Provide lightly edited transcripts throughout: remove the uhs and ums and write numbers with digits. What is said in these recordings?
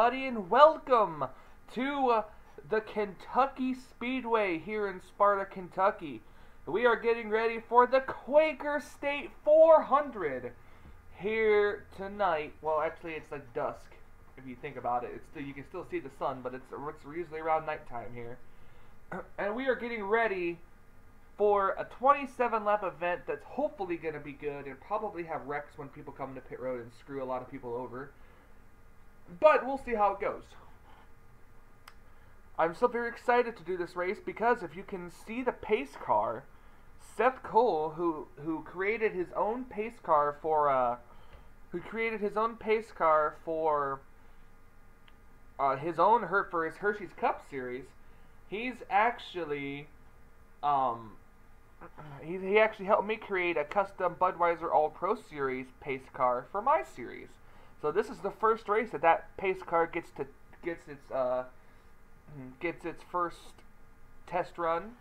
everybody, and welcome to the Kentucky Speedway here in Sparta, Kentucky. We are getting ready for the Quaker State 400 here tonight. Well, actually, it's like dusk if you think about it. You can still see the sun, but it's usually around nighttime here. And we are getting ready for a 27-lap event that's hopefully going to be good and probably have wrecks when people come to pit road and screw a lot of people over. But we'll see how it goes. I'm still very excited to do this race because if you can see the pace car, Seth Cole, who created his own pace car for his Hershey's Cup series, he's actually he actually helped me create a custom Budweiser All-Pro Series pace car for my series. So this is the first race that pace car gets its first test run.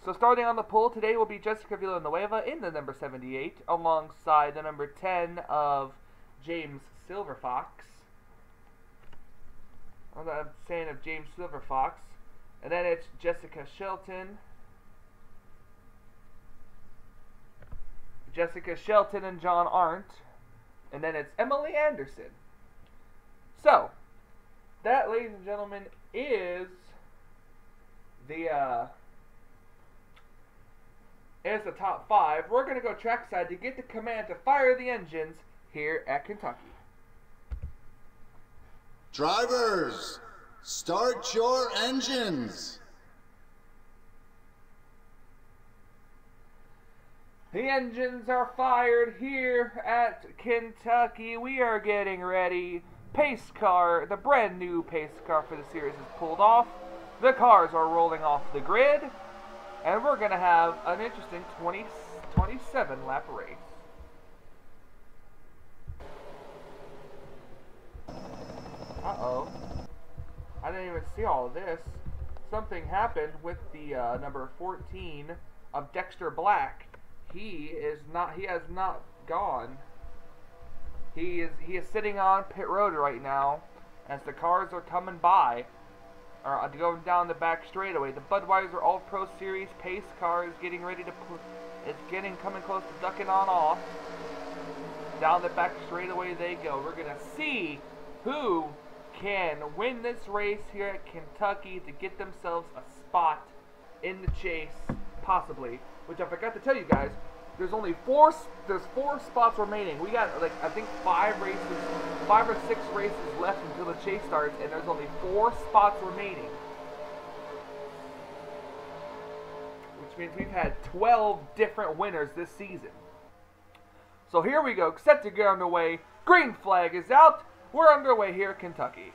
So starting on the pole today will be Jessica Villanueva in the number 78, alongside the number 10 of James Silverfox. I'm saying of James Silverfox. And then it's Jessica Shelton. Jessica Shelton and John Arndt. And then it's Emily Anderson. So, that, ladies and gentlemen, is the top 5. We're going to go trackside to get the command to fire the engines here at Kentucky. Drivers, start your engines. The engines are fired here at Kentucky. We are getting ready. Pace car, the brand new pace car for the series is pulled off. The cars are rolling off the grid. And we're going to have an interesting 27-lap race. Uh-oh. I didn't even see all of this. Something happened with the number 14 of Dexter Black. He has not gone. He is sitting on pit road right now as the cars are coming by. Or going down the back straightaway. The Budweiser All-Pro Series pace car is getting ready to coming close to ducking on off. Down the back straightaway they go. We're gonna see who can win this race here at Kentucky to get themselves a spot in the chase, possibly. Which I forgot to tell you guys, there's four spots remaining. We got like I think 5 or 6 races left until the chase starts, and there's only 4 spots remaining. Which means we've had 12 different winners this season. So here we go, set to get underway. Green flag is out. We're underway here at Kentucky.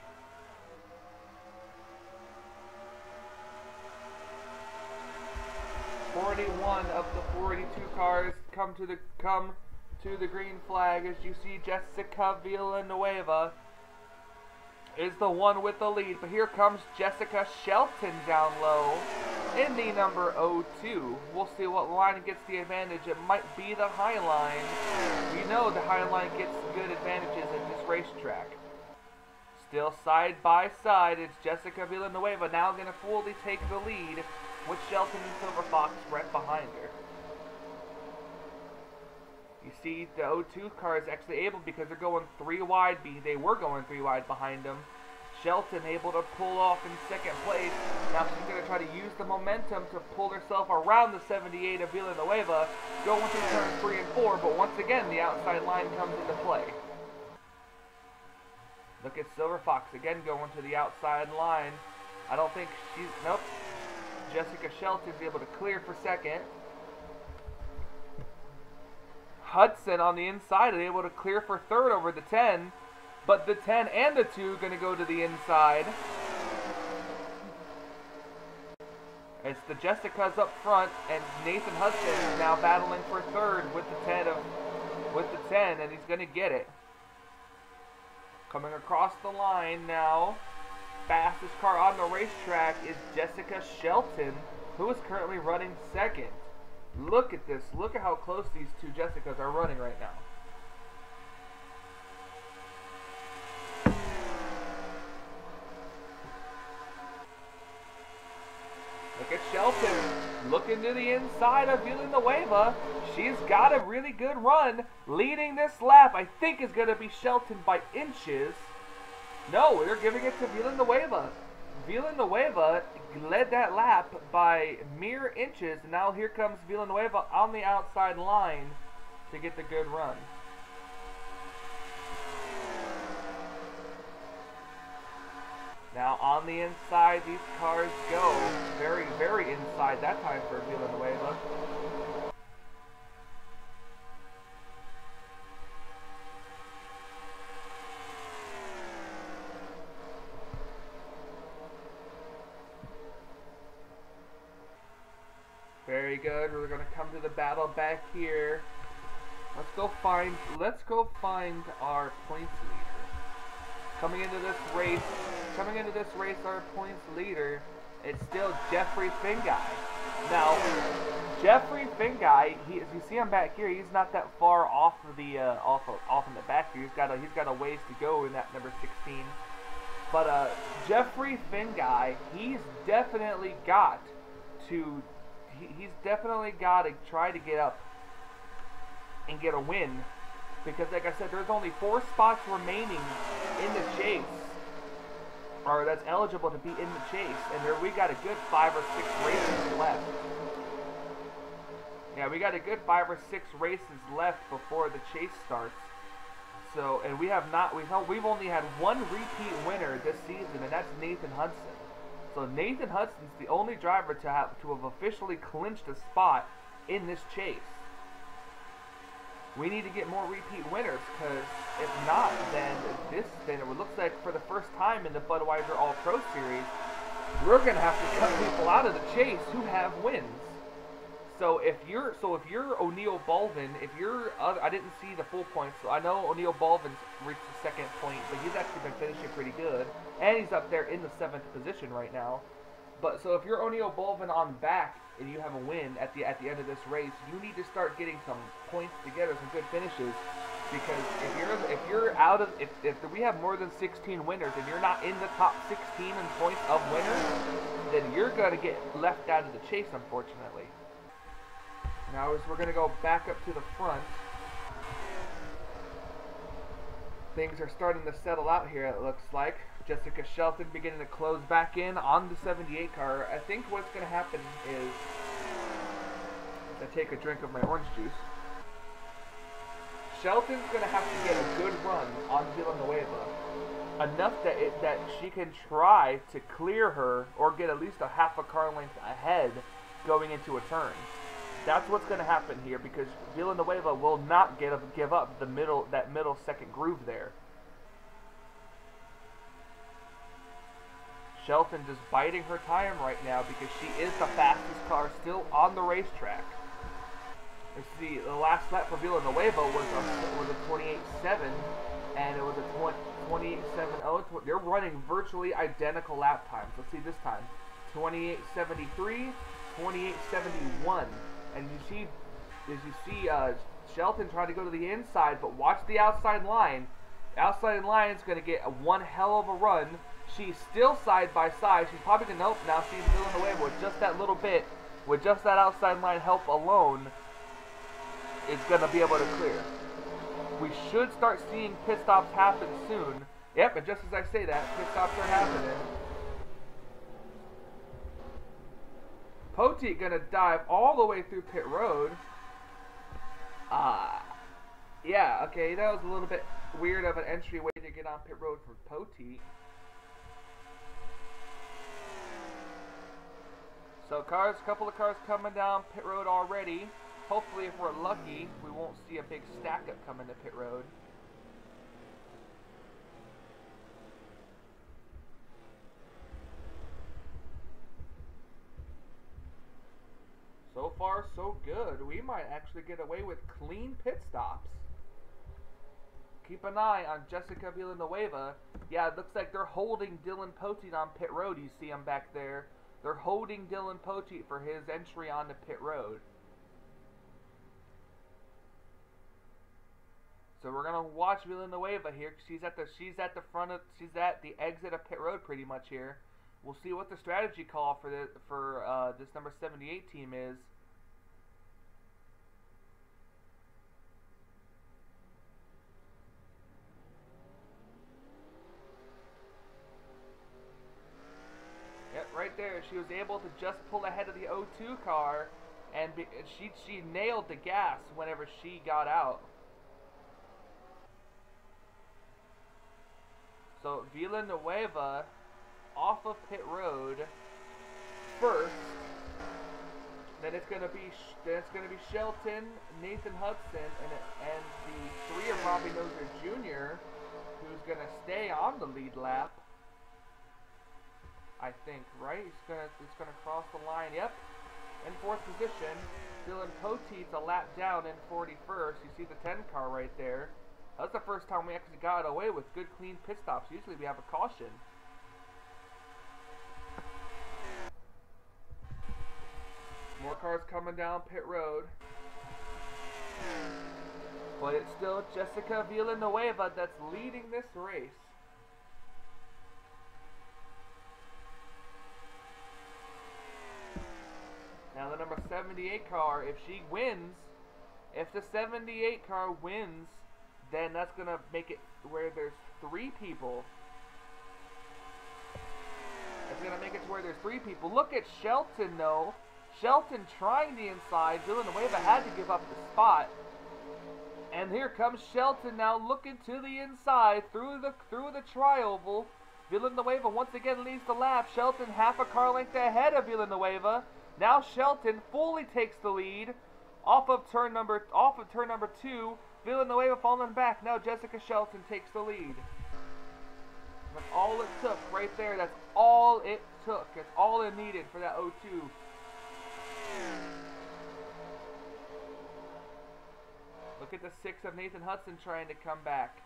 One of the 42 cars come to the green flag. As you see, Jessica Villanueva is the one with the lead, but here comes Jessica Shelton down low in the number 02. We'll see what line gets the advantage. It might be the high line. We know the high line gets good advantages at this racetrack. Still side by side, it's Jessica Villanueva now going to fully take the lead, with Shelton and Silverfox right behind her. You see the 02 car is actually able, because they're going 3 wide. They were going 3 wide behind them. Shelton able to pull off in second place. Now she's going to try to use the momentum to pull herself around the 78 of Villanueva, going through turns 3 and 4, but once again the outside line comes into play. Look at Silverfox again going to the outside line. I don't think she's... Nope. Jessica Shelton is able to clear for second. Hudson on the inside is able to clear for third over the 10. But the 10 and the 2 are going to go to the inside. It's the Jessicas up front, and Nathan Hudson is now battling for third with the 10, and he's going to get it. Coming across the line now. Fastest car on the racetrack is Jessica Shelton, who is currently running second. Look at this. Look at how close these two Jessicas are running right now. Shelton looking to the inside of Villanueva. She's got a really good run. Leading this lap, I think, is going to be Shelton by inches. No, they're giving it to Villanueva. Villanueva led that lap by mere inches. And now here comes Villanueva on the outside line to get the good run. Now on the inside, these cars go very, very inside that time for Villanueva. Very good. We're going to come to the battle back here. Let's go find our points leader. Coming into this race, our points leader, it's still Jeffrey Finguy. Now, Jeffrey Finguy, as you see him back here, he's not that far off of the off in the back here. He's got a ways to go in that number 16. But Jeffrey Finguy, he's definitely got to try to get up and get a win, because like I said, there's only 4 spots remaining in the chase, or that's eligible to be in the chase, and we got a good 5 or 6 races left. Yeah, we got a good 5 or 6 races left before the chase starts. So, and we've only had 1 repeat winner this season, and that's Nathan Hudson. So Nathan Hudson's the only driver to have officially clinched a spot in this chase. We need to get more repeat winners, because if not, then it looks like for the first time in the Budweiser All-Pro Series, we're gonna have to cut people out of the chase who have wins. So if you're O'Neal Balvin, I didn't see the full points, so I know O'Neal Balvin's reached the 2nd point, but he's actually been finishing pretty good, and he's up there in the 7th position right now. But so if you're O'Neal Balvin on back and you have a win at the end of this race, you need to start getting some points together, some good finishes, because if we have more than 16 winners and you're not in the top 16 in points of winners, then you're gonna get left out of the chase, unfortunately. Now we're going to go back up to the front. Things are starting to settle out here, it looks like. Jessica Shelton beginning to close back in on the 78 car. I think what's going to happen is, I take a drink of my orange juice, Shelton's going to have to get a good run on Villanueva. Enough that she can try to clear her or get at least a half a car length ahead going into a turn. That's what's going to happen here, because Villanueva will not give up that middle second groove there. Shelton just biding her time right now because she is the fastest car still on the racetrack. Let's see, the last lap for Villanueva was a 28.7, and it was a 28.70. They're running virtually identical lap times. Let's see this time. 28.73, 28.71. And you see Shelton trying to go to the inside, but watch the outside line. The outside line is going to get one hell of a run. She's still side by side. She's probably going to, nope, now she's Villanueva with just that little bit, with just that outside line help alone, is going to be able to clear. We should start seeing pit stops happen soon. Yep, and just as I say that, pit stops are happening. Poteet gonna dive all the way through pit road. Yeah, okay, that was a little bit weird of an entryway to get on pit road for Poteet. So a couple of cars coming down pit road already. Hopefully, if we're lucky, we won't see a big stack up coming to pit road. So far, so good. We might actually get away with clean pit stops. Keep an eye on Jessica Villanueva. Yeah, it looks like they're holding Dylan Poteet on pit road. You see him back there. They're holding Dylan Poteet for his entry onto pit road. So we're gonna watch Villanueva here. She's at the exit of pit road pretty much here. We'll see what the strategy call for this number 78 team is. Yep, right there. She was able to just pull ahead of the O2 car, and she nailed the gas whenever she got out. So Villanueva off of pit road first. Then it's gonna be Shelton, Nathan Hudson, and the 3 are probably Noser Jr., who's gonna stay on the lead lap. I think, right? It's gonna cross the line. Yep, in 4th position. Dylan Poteet's a lap down in 41st. You see the 10 car right there. That's the first time we actually got away with good, clean pit stops. Usually we have a caution. More cars coming down pit road. But it's still Jessica Villanueva that's leading this race. Now the number 78 car, if she wins, if the 78 car wins, then that's going to make it where there's 3 people. It's going to make it to where there's 3 people. Look at Shelton, though. Shelton trying the inside. Villanueva had to give up the spot. And here comes Shelton now looking to the inside through the tri-oval. Villanueva once again leads the lap. Shelton half a car length ahead of Villanueva. Now Shelton fully takes the lead off of turn number 2. Villanueva falling back. Now Jessica Shelton takes the lead. That's all it took right there. That's all it took. That's all it needed for that 0-2. Look at the 6 of Nathan Hudson trying to come back.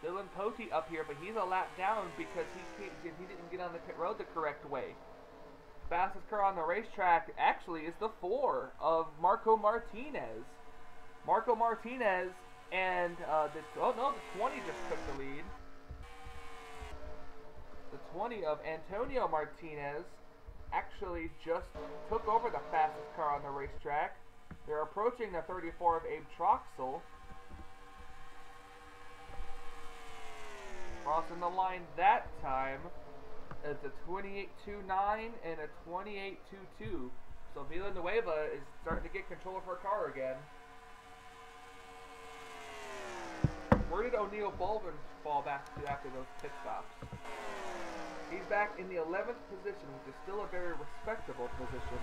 Dylan Poteet up here, but he's a lap down because he didn't get on the pit road the correct way. Fastest car on the racetrack actually is the 4 of Marco Martinez. Marco Martinez and the 20 just took the lead. The 20 of Antonio Martinez actually just took over the fastest car on the racetrack. They're approaching the 34 of Abe Troxel. Crossing the line that time. It's a 28.29 and a 28.22. So Villanueva is starting to get control of her car again. Where did O'Neal Baldwin fall back to after those pit stops? He's back in the 11th position, which is still a very respectable position.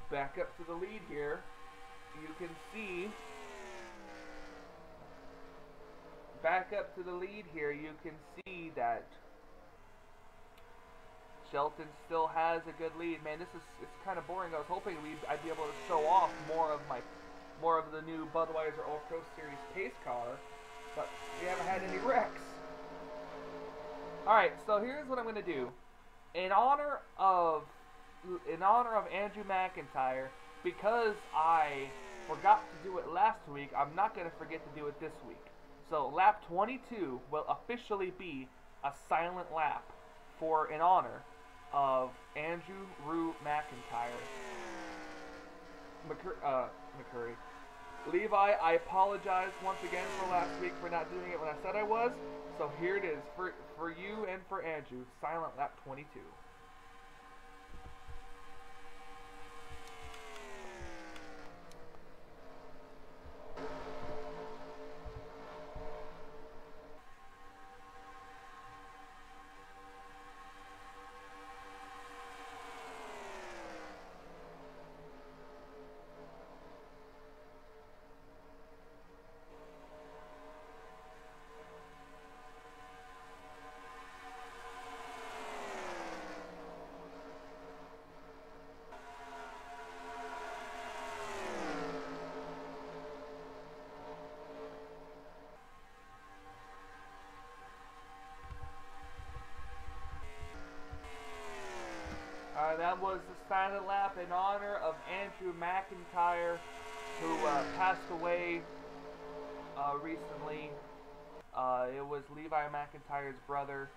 Back up to the lead here. You can see... Back up to the lead here, you can see that Shelton still has a good lead. Man, it's kind of boring. I was hoping I'd be able to show off more of the new Budweiser All Pro Series pace car, but we haven't had any wrecks. All right, so here's what I'm gonna do. In honor of Andrew McIntyre, because I forgot to do it last week, I'm not gonna forget to do it this week. So lap 22 will officially be a silent lap in honor of Andrew Rue McIntyre. McCurry. Levi, I apologize once again for last week for not doing it when I said I was. So here it is for you and for Andrew. Silent lap 22. That was the silent lap in honor of Andrew McIntyre, who passed away recently. It was Levi McIntyre's brother.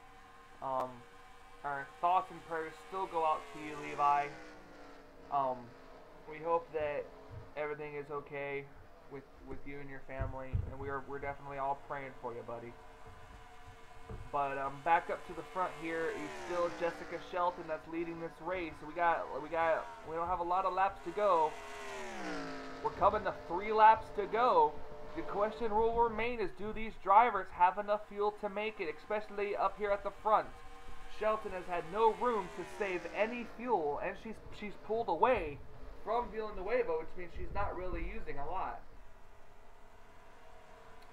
Our thoughts and prayers still go out to you, Levi. We hope that everything is okay with you and your family, and we're definitely all praying for you, buddy. But back up to the front here is still Jessica Shelton that's leading this race. We don't have a lot of laps to go. We're coming to 3 laps to go. The question will remain is, do these drivers have enough fuel to make it, especially up here at the front? Shelton has had no room to save any fuel, and she's pulled away from Villanueva, which means she's not really using a lot.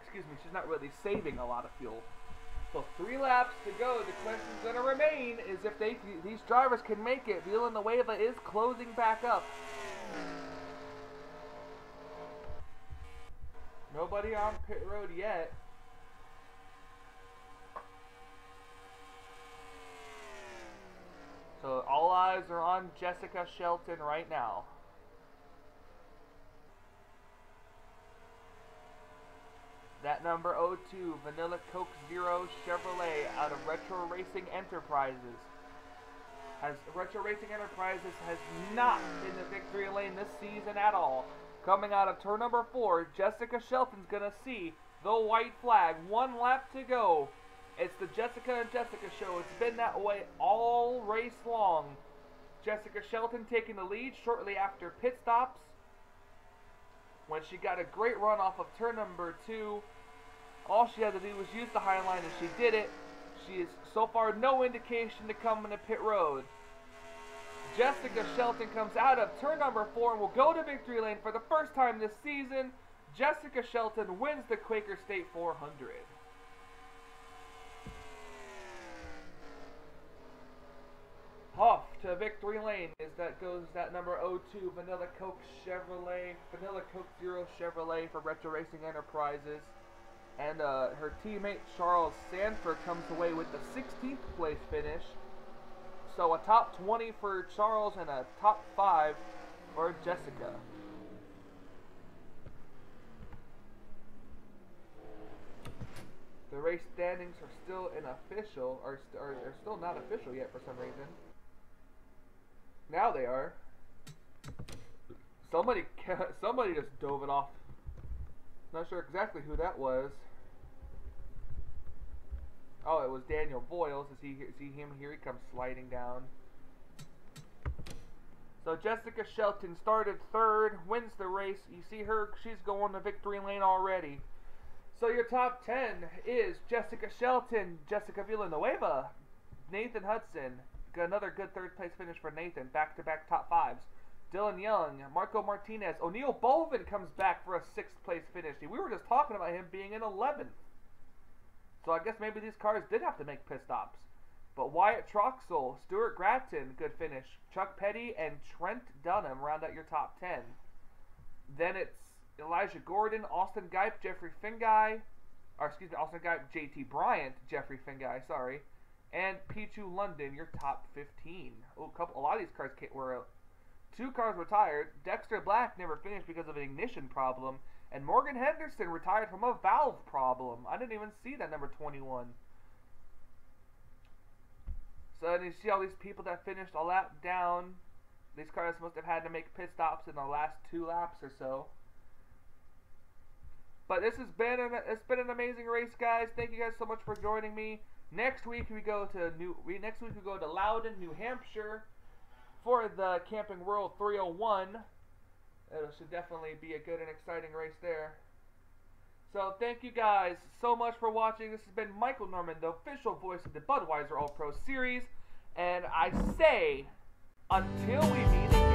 Excuse me, she's not really saving a lot of fuel. So 3 laps to go. The question's going to remain is if these drivers can make it. Villanueva is closing back up. Nobody on pit road yet. So all eyes are on Jessica Shelton right now. That number 02, Vanilla Coke Zero Chevrolet out of Retro Racing Enterprises. Retro Racing Enterprises has not been the victory lane this season at all. Coming out of turn number 4, Jessica Shelton's going to see the white flag. 1 lap to go. It's the Jessica and Jessica show. It's been that way all race long. Jessica Shelton taking the lead shortly after pit stops, when she got a great run off of turn number 2. All she had to do was use the high line, and she did it. She is so far no indication to come into pit road. Jessica Shelton comes out of turn number 4 and will go to victory lane for the first time this season. Jessica Shelton wins the Quaker State 400. Off to victory lane goes that number 02 Vanilla Coke Zero Chevrolet for Retro Racing Enterprises, and her teammate Charles Sanford comes away with the 16th place finish. So a top 20 for Charles and a top 5 for Jessica. The race standings are still unofficial, are still not official yet for some reason. Now they are. Somebody just dove it off. Not sure exactly who that was. Oh, it was Daniel Boyles. See him here? He comes sliding down. So Jessica Shelton started 3rd, wins the race. You see her? She's going to victory lane already. So your top 10 is Jessica Shelton, Jessica Villanueva, Nathan Hudson. Got another good 3rd place finish for Nathan. Back-to-back top 5s. Dylan Young, Marco Martinez, O'Neal Bolvin comes back for a 6th place finish. We were just talking about him being in 11th. So I guess maybe these cars did have to make pit stops. But Wyatt Troxel, Stuart Gratton, good finish. Chuck Petty and Trent Dunham round out your top 10. Then it's Elijah Gordon, Austin Gipe, Jeffrey Finguy. Austin Gipe, JT Bryant, Jeffrey Finguy, sorry. And Pichu London, your top 15. A lot of these cars were... 2 cars retired. Dexter Black never finished because of an ignition problem. And Morgan Henderson retired from a valve problem. I didn't even see that number 21. So then you see all these people that finished a lap down. These cars must have had to make pit stops in the last 2 laps or so. But it's been an amazing race, guys. Thank you guys so much for joining me. Next week we go to Loudon, New Hampshire for the Camping World 301. It should definitely be a good and exciting race there. So thank you guys so much for watching. This has been Michael Norman, the official voice of the Budweiser All-Pro Series. And I say, until we meet again.